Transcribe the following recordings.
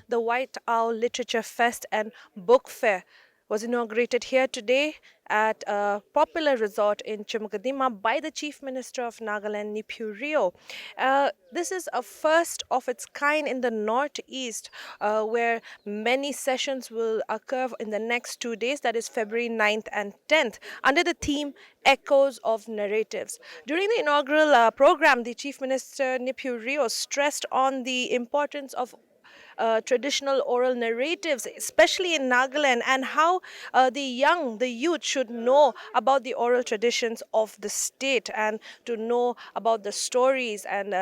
the White Owl Literature Fest and Book Fair was inaugurated here today at a popular resort in Chumou by the Chief Minister of Nagaland, Nipu Rio. This is a first of its kind in the Northeast, where many sessions will occur in the next 2 days, that is February 9th and 10th, under the theme Echoes of Narratives. During the inaugural program, the Chief Minister Nipu Rio stressed on the importance of traditional oral narratives, especially in Nagaland, and how the youth should know about the oral traditions of the state and to know about the stories and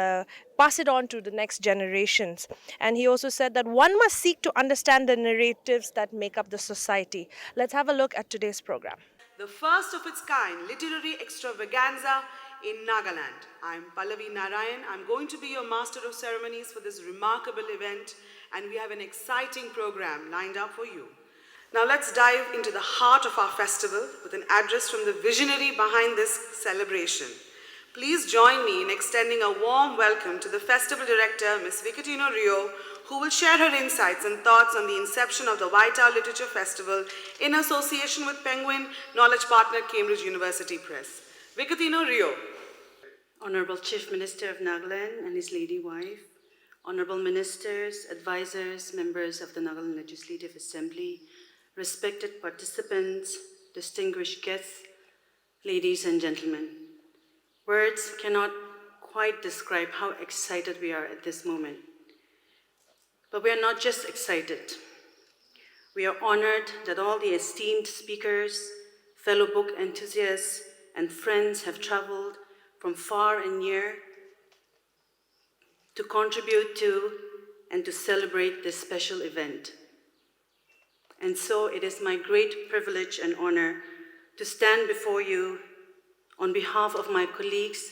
pass it on to the next generations. And he also said that one must seek to understand the narratives that make up the society. Let's have a look at today's program. The first of its kind literary extravaganza in Nagaland. I'm Pallavi Narayan. I'm going to be your master of ceremonies for this remarkable event, and we have an exciting program lined up for you. Now let's dive into the heart of our festival with an address from the visionary behind this celebration. Please join me in extending a warm welcome to the festival director, Ms. Vicatino Rio, who will share her insights and thoughts on the inception of the White Owl Literature Festival in association with Penguin Knowledge Partner Cambridge University Press. Vicatino Rio. Honorable Chief Minister of Nagaland and his lady wife, honorable ministers, advisors, members of the Nagaland Legislative Assembly, respected participants, distinguished guests, ladies and gentlemen. Words cannot quite describe how excited we are at this moment. But we are not just excited. We are honored that all the esteemed speakers, fellow book enthusiasts, and friends have traveled from far and near to contribute to and to celebrate this special event. And so it is my great privilege and honor to stand before you on behalf of my colleagues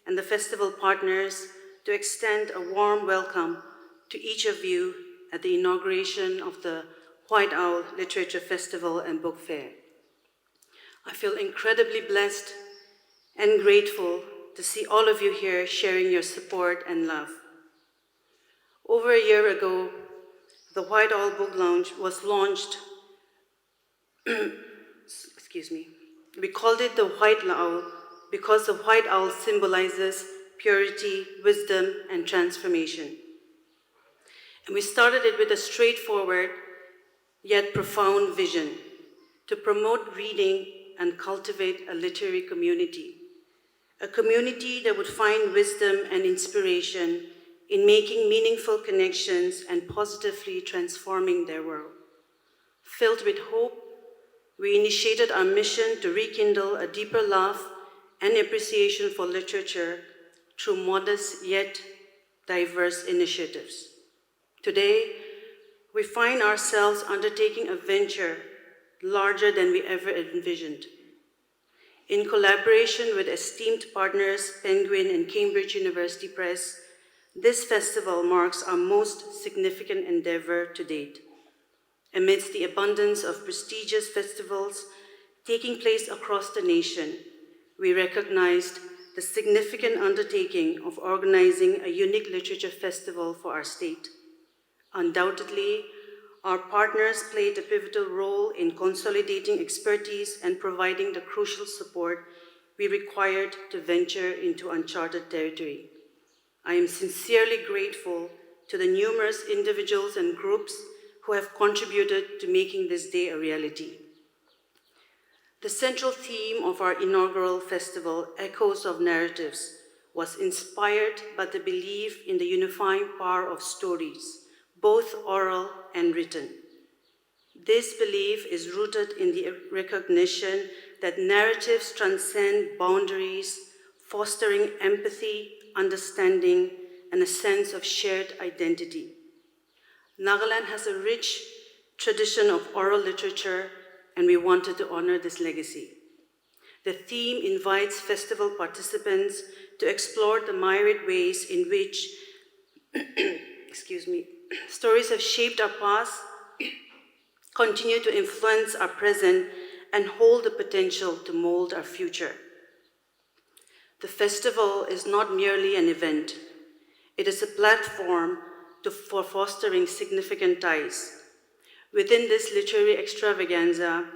and the festival partners to extend a warm welcome to each of you at the inauguration of the White Owl Literature Festival and Book Fair. I feel incredibly blessed and grateful to see all of you here sharing your support and love. Over a year ago, the White Owl Book Lounge was launched. Excuse me. We called it the White Owl because the white owl symbolizes purity, wisdom, and transformation. And we started it with a straightforward yet profound vision to promote reading and cultivate a literary community, a community that would find wisdom and inspiration in making meaningful connections and positively transforming their world. Filled with hope, we initiated our mission to rekindle a deeper love and appreciation for literature through modest yet diverse initiatives. Today, we find ourselves undertaking a venture larger than we ever envisioned. In collaboration with esteemed partners Penguin and Cambridge University Press, this festival marks our most significant endeavor to date. Amidst the abundance of prestigious festivals taking place across the nation, we recognized the significant undertaking of organizing a unique literature festival for our state. Undoubtedly, our partners played a pivotal role in consolidating expertise and providing the crucial support we required to venture into uncharted territory. I am sincerely grateful to the numerous individuals and groups who have contributed to making this day a reality. The central theme of our inaugural festival, Echoes of Narratives, was inspired by the belief in the unifying power of stories, both oral and written. This belief is rooted in the recognition that narratives transcend boundaries, fostering empathy, understanding, and a sense of shared identity. Nagaland has a rich tradition of oral literature, and we wanted to honor this legacy. The theme invites festival participants to explore the myriad ways in which stories have shaped our past, continue to influence our present, and hold the potential to mold our future. The festival is not merely an event. It is a platform for fostering significant ties. Within this literary extravaganza,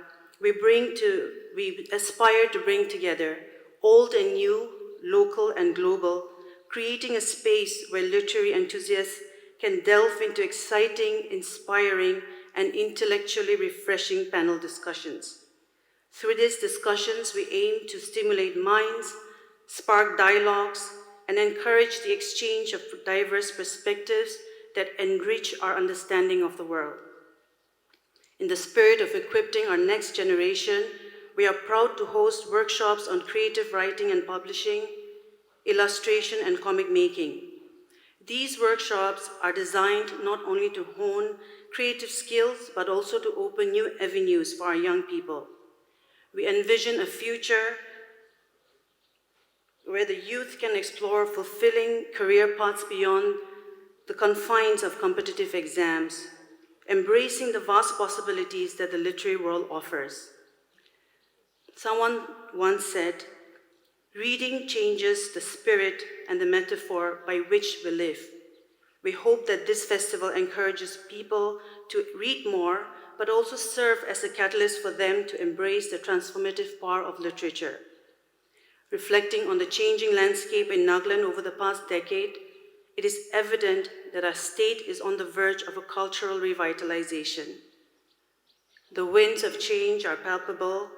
we aspire to bring together old and new, local and global, creating a space where literary enthusiasts can delve into exciting, inspiring, and intellectually refreshing panel discussions. Through these discussions, we aim to stimulate minds, spark dialogues, and encourage the exchange of diverse perspectives that enrich our understanding of the world. In the spirit of equipping our next generation, we are proud to host workshops on creative writing and publishing, illustration, and comic making. These workshops are designed not only to hone creative skills, but also to open new avenues for our young people. We envision a future where the youth can explore fulfilling career paths beyond the confines of competitive exams, embracing the vast possibilities that the literary world offers. Someone once said, "Reading changes the spirit and the metaphor by which we live." We hope that this festival encourages people to read more, but also serve as a catalyst for them to embrace the transformative power of literature. Reflecting on the changing landscape in Nagaland over the past decade, it is evident that our state is on the verge of a cultural revitalization. The winds of change are palpable,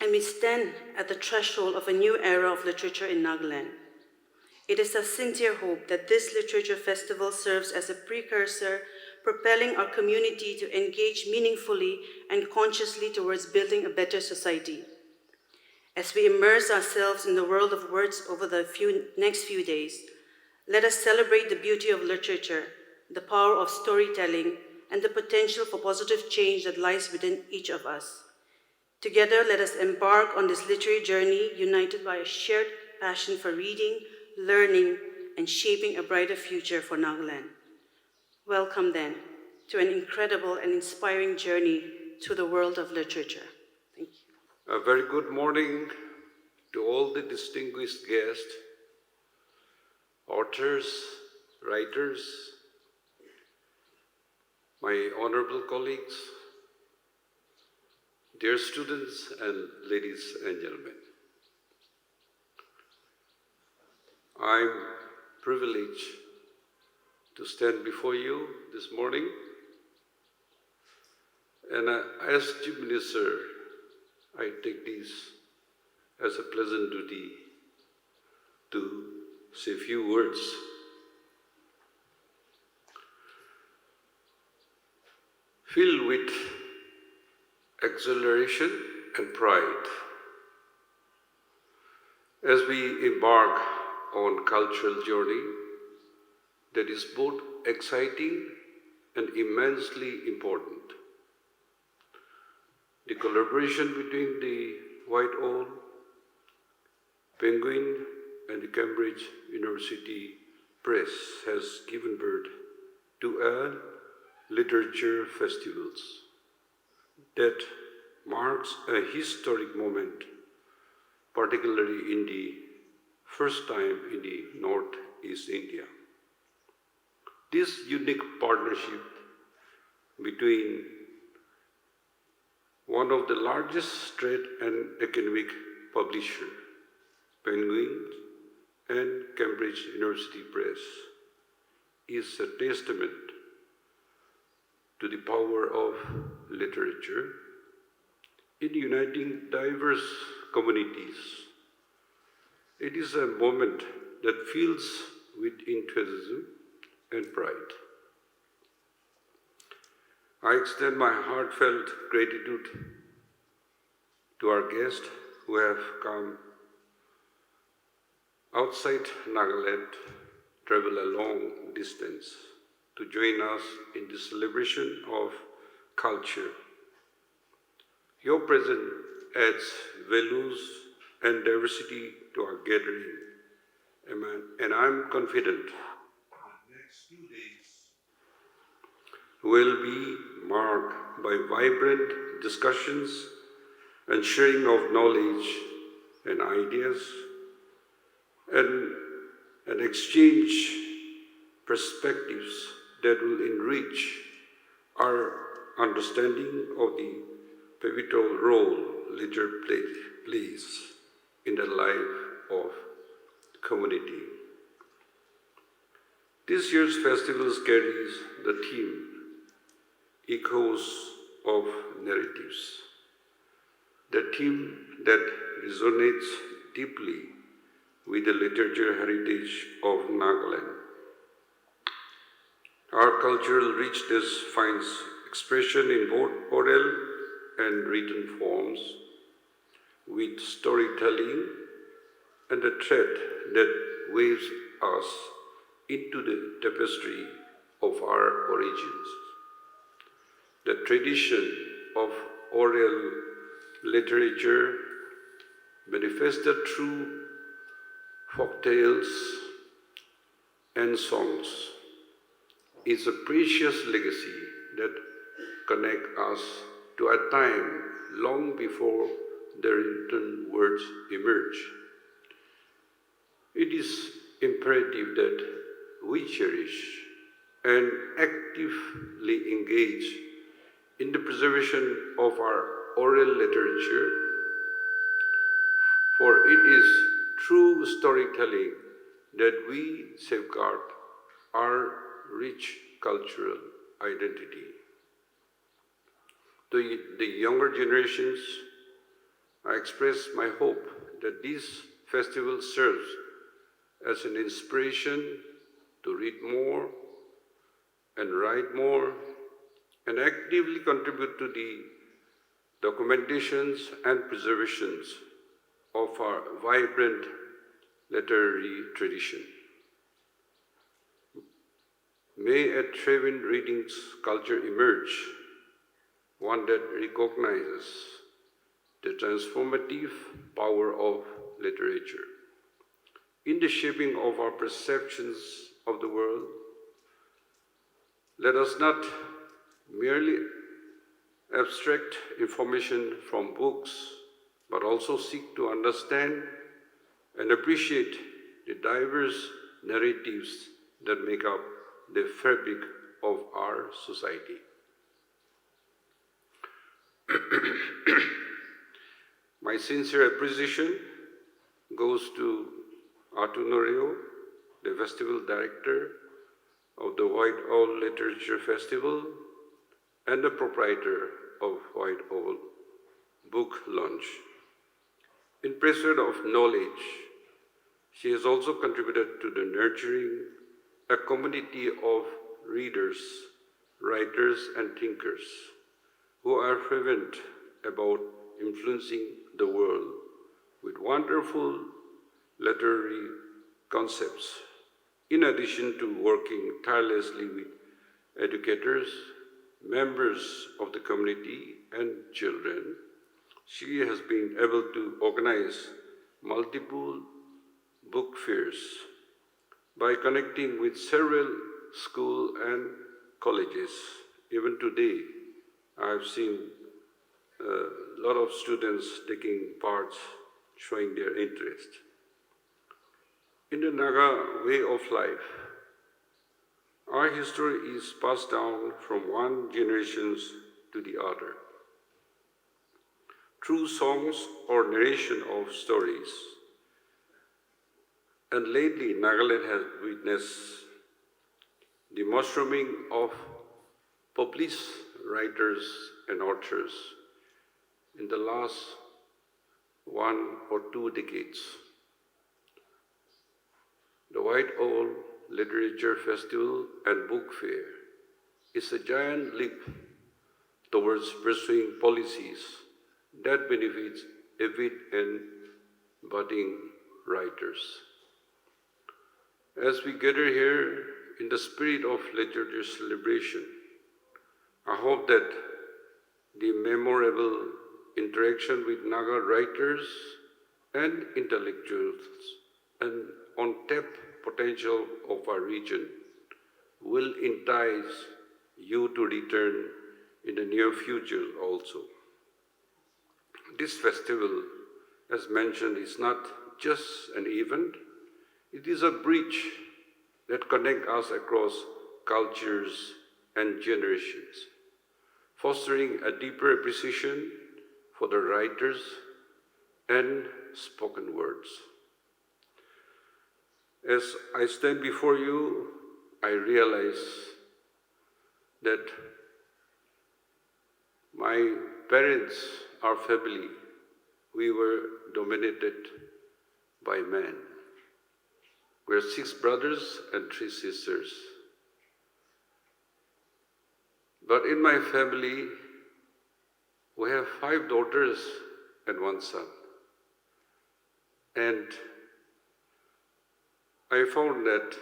and we stand at the threshold of a new era of literature in Nagaland. It is a sincere hope that this literature festival serves as a precursor, propelling our community to engage meaningfully and consciously towards building a better society. As we immerse ourselves in the world of words over the next few days, let us celebrate the beauty of literature, the power of storytelling, and the potential for positive change that lies within each of us. Together, let us embark on this literary journey, united by a shared passion for reading, learning, and shaping a brighter future for Nagaland. Welcome, then, to an incredible and inspiring journey through the world of literature. Thank you. A very good morning to all the distinguished guests, authors, writers, my honorable colleagues, dear students, and ladies and gentlemen. I'm privileged to stand before you this morning, and as Chief Minister, I take this as a pleasant duty to say a few words. Filled with exhilaration and pride, as we embark on cultural journey that is both exciting and immensely important. The collaboration between the White Owl, Penguin, and the Cambridge University Press has given birth to a literature festivals that marks a historic moment, particularly in the first time in the Northeast India. This unique partnership between one of the largest trade and academic publishers, Penguin, and Cambridge University Press, is a testament to the power of literature in uniting diverse communities. It is a moment that fills with enthusiasm and pride. I extend my heartfelt gratitude to our guests who have come outside Nagaland, travel a long distance to join us in the celebration of culture. Your presence adds values and diversity to our gathering, and I'm confident the next few days will be marked by vibrant discussions and sharing of knowledge and ideas, and an exchange perspectives that will enrich our understanding of the pivotal role plays in the life of the community. This year's festival carries the theme Echoes of Narratives, the theme that resonates deeply with the literature heritage of Nagaland. Our cultural richness finds expression in both oral and written forms, with storytelling and a thread that weaves us into the tapestry of our origins. The tradition of oral literature manifested through folktales and songs is a precious legacy that connects us to a time long before the written words emerge. It is imperative that we cherish and actively engage in the preservation of our oral literature, for it is through storytelling that we safeguard our rich cultural identity. To the younger generations, I express my hope that this festival serves as an inspiration to read more and write more and actively contribute to the documentations and preservations of our vibrant literary tradition. May a thriving readings culture emerge, one that recognizes the transformative power of literature in the shaping of our perceptions of the world. Let us not merely abstract information from books, but also seek to understand and appreciate the diverse narratives that make up the fabric of our society. My sincere appreciation goes to Artunorio, the festival director of the White Owl Literature Festival and the proprietor of White Owl Book Launch. In pursuit of knowledge, she has also contributed to the nurturing a community of readers, writers, and thinkers who are fervent about influencing the world with wonderful literary concepts. In addition to working tirelessly with educators, members of the community, and children, she has been able to organize multiple book fairs by connecting with several schools and colleges. Even today, I've seen a lot of students taking part, showing their interest. In the Naga way of life, our history is passed down from one generation to the other through songs or narration of stories. And lately, Nagaland has witnessed the mushrooming of published writers and authors in the last 1 or 2 decades. The White Owl Literature Festival and Book Fair is a giant leap towards pursuing policies that benefits avid and budding writers. As we gather here in the spirit of literature celebration, I hope that the memorable interaction with Naga writers and intellectuals and untapped potential of our region will entice you to return in the near future also. This festival, as mentioned, is not just an event, it is a bridge that connect us across cultures and generations, fostering a deeper appreciation for the writers and spoken words. As I stand before you, I realize that my parents, our family, we were dominated by men. We're 6 brothers and 3 sisters. But in my family, we have 5 daughters and 1 son. And I found that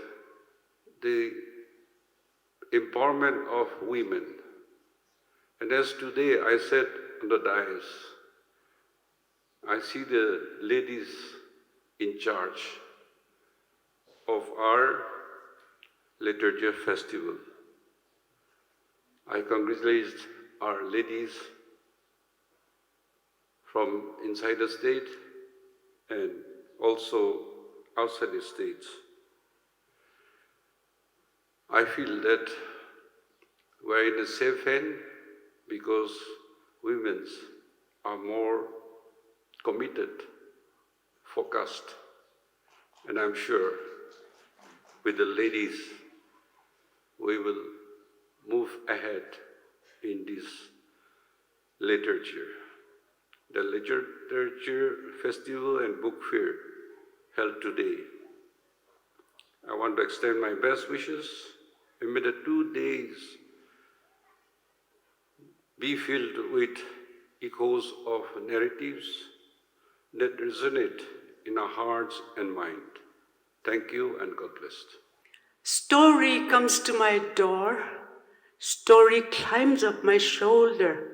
the empowerment of women, and as today I sat on the dais, I see the ladies in charge of our liturgy festival. I congratulate our ladies from inside the state and also outside the states. I feel that we're in a safe hand because women are more committed, focused, and I'm sure with the ladies we will move ahead in this literature. The literature festival and book fair held today. I want to extend my best wishes and may the 2 days be filled with echoes of narratives that resonate in our hearts and mind. Thank you and God bless. Story comes to my door, story climbs up my shoulder,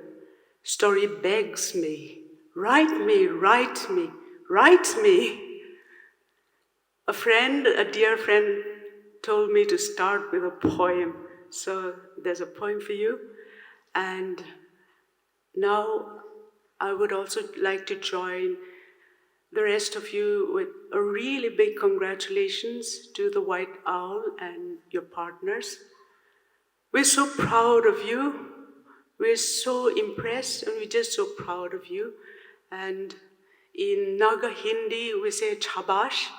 story begs me, write me, write me, write me. A dear friend, told me to start with a poem. So there's a poem for you. And now I would also like to join the rest of you with a really big congratulations to the White Owl and your partners. We're so proud of you. We're so impressed and we're just so proud of you. And in Naga Hindi, we say chabash.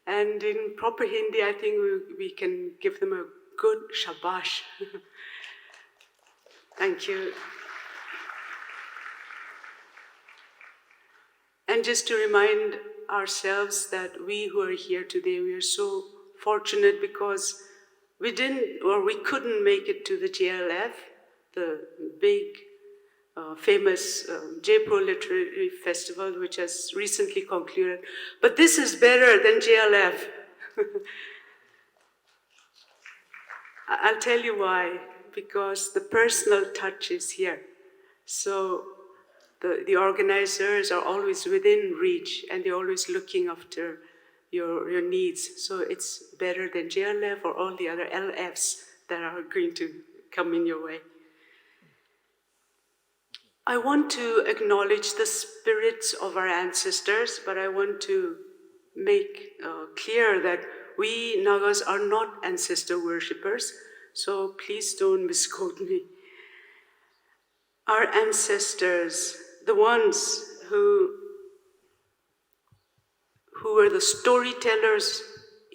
And in proper Hindi, I think we can give them a good shabash. Thank you. And just to remind ourselves that we who are here today, we are so fortunate because we couldn't make it to the JLF, the big, famous Jaipur Literary Festival, which has recently concluded. But this is better than JLF. I'll tell you why, because the personal touch is here. So the organizers are always within reach and they're always looking after your needs. So it's better than JLF or all the other LFs that are going to come in your way. I want to acknowledge the spirits of our ancestors, but I want to make clear that we Nagas are not ancestor worshippers, so please don't misquote me. Our ancestors, the ones who were the storytellers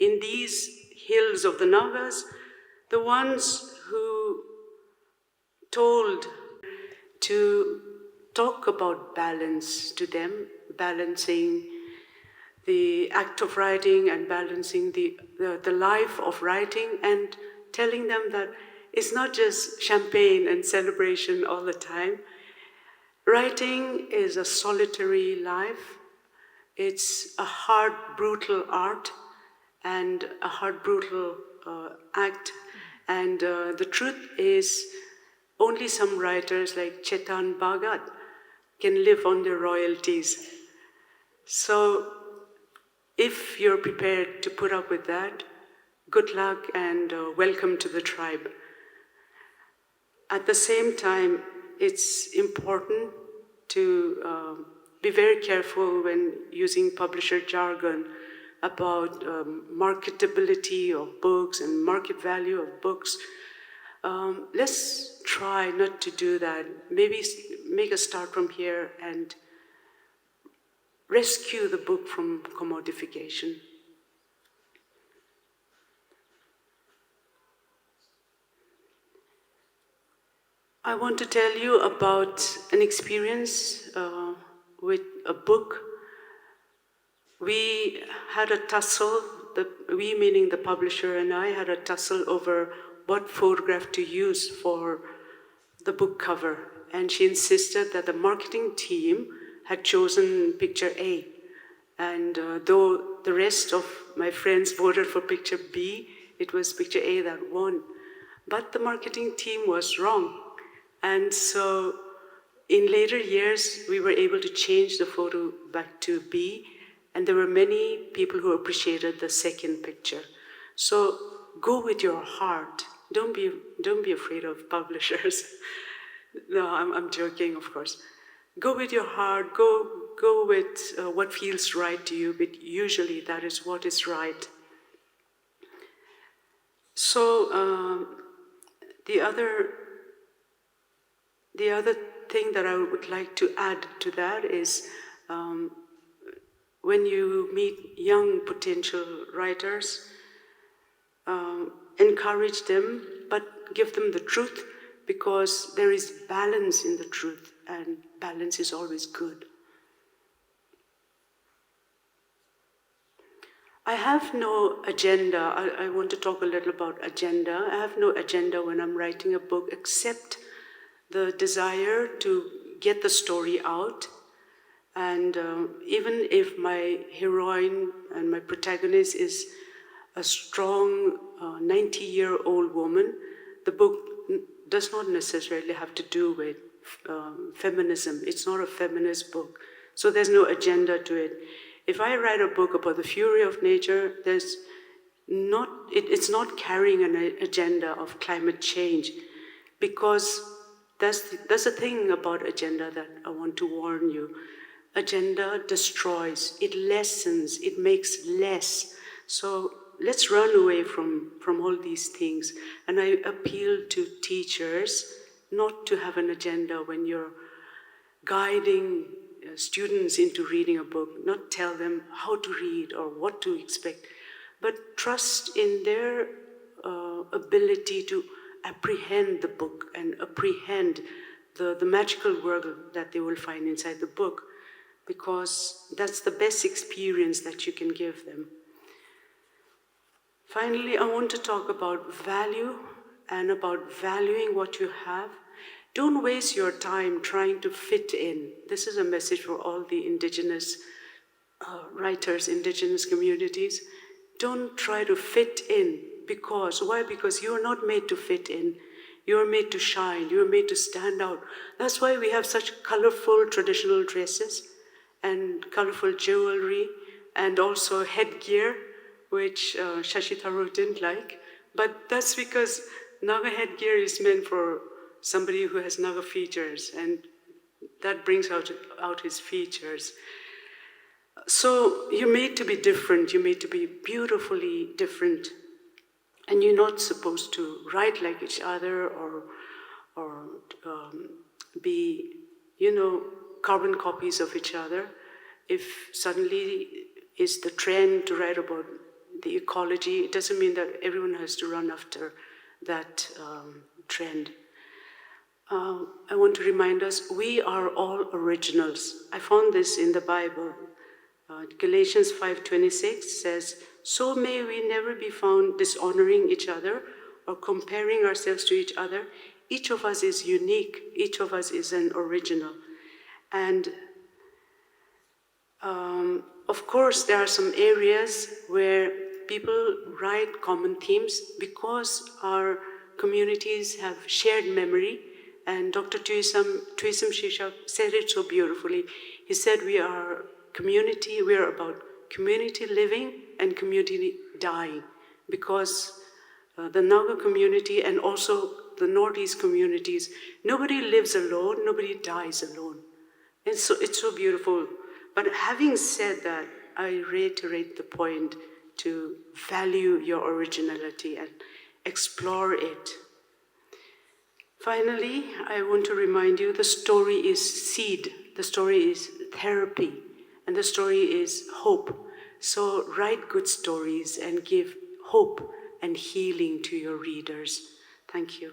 in these hills of the Nagas, the ones who told to talk about balance to them, balancing the act of writing and balancing the life of writing, and telling them that it's not just champagne and celebration all the time. Writing is a solitary life. It's a hard, brutal art and a hard, brutal act. And the truth is, only some writers like Chetan Bhagat can live on their royalties. So if you're prepared to put up with that, good luck and welcome to the tribe. At the same time, it's important to be very careful when using publisher jargon, about marketability of books and market value of books. Let's try not to do that. Maybe make a start from here and rescue the book from commodification. I want to tell you about an experience with a book. We had a tussle, we meaning the publisher and I had a tussle over what photograph to use for the book cover. And she insisted that the marketing team had chosen picture A. And though the rest of my friends voted for picture B, it was picture A that won. But the marketing team was wrong. And so in later years, we were able to change the photo back to B, and there were many people who appreciated the second picture. So go with your heart. Don't be afraid of publishers. No, I'm joking, of course. Go with your heart. Go with what feels right to you, but usually that is what is right. So the other thing that I would like to add to that is when you meet young potential writers, encourage them, but give them the truth, because there is balance in the truth, and balance is always good. I have no agenda. I want to talk a little about agenda. I have no agenda when I'm writing a book except the desire to get the story out. And even if my heroine and my protagonist is a strong 90-year-old woman, the book does not necessarily have to do with feminism. It's not a feminist book. So there's no agenda to it. If I write a book about the fury of nature, it's not carrying an agenda of climate change, because that's the thing about agenda that I want to warn you. Agenda destroys, it lessens, it makes less. So let's run away from all these things. And I appeal to teachers not to have an agenda when you're guiding students into reading a book, not tell them how to read or what to expect, but trust in their ability to apprehend the book and apprehend the magical world that they will find inside the book, because that's the best experience that you can give them. Finally, I want to talk about value and about valuing what you have. Don't waste your time trying to fit in. This is a message for all the indigenous writers, indigenous communities. Don't try to fit in. Because, why? Because you're not made to fit in. You're made to shine. You're made to stand out. That's why we have such colorful traditional dresses and colorful jewelry and also headgear, which Shashi Tharoor didn't like. But that's because Naga headgear is meant for somebody who has Naga features, and that brings out his features. So you're made to be different. You're made to be beautifully different. And you're not supposed to write like each other or be, carbon copies of each other. If suddenly is the trend to write about the ecology, it doesn't mean that everyone has to run after that trend. I want to remind us, we are all originals. I found this in the Bible. Galatians 5:26 says, "So may we never be found dishonoring each other or comparing ourselves to each other. Each of us is unique. Each of us is an original." And of course, there are some areas where people write common themes because our communities have shared memory. And Dr. Tuisam Shishak said it so beautifully. He said we are community, we are about community living and community dying, because the Naga community and also the Northeast communities, nobody lives alone, nobody dies alone. And so it's so beautiful. But having said that, I reiterate the point to value your originality and explore it. Finally, I want to remind you the story is seed, the story is therapy, and the story is hope. So write good stories and give hope and healing to your readers. Thank you.